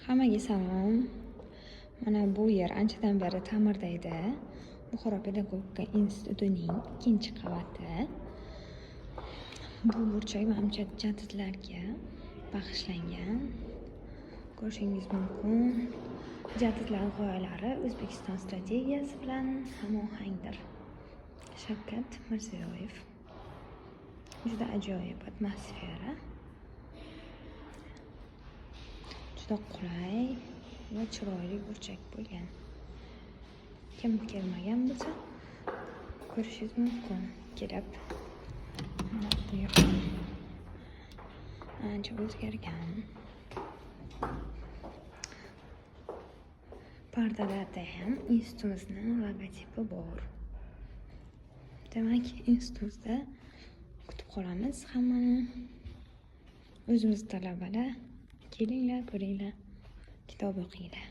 Hammaga salom. Mana bu yer anchadan beri ta'mirda edi. Buxoro pedagogika institutining 2-qavati. Bu burchak menimcha jadidlarga bag'ishlangan. Ko'rishingiz mumkin. Jadidlar g'oyalari O'zbekiston strategiyasi bilan hamohangdir. Shavkat Mirziyoyev. Juda ajoyib atmosfera. Juda qulay va chiroyli burchak bo'lgan. Kim kelmagan bo'lsa, ko'rishingiz mumkin. Kelib, bu yer ancha o'zgargan. Pardalarda ham institutimizning logotipi bor. Demak, institutimizda kutib qolamiz hammani. O'zimiz talabalar. Kelinglar, ko'ringlar, kitob o'qinglar.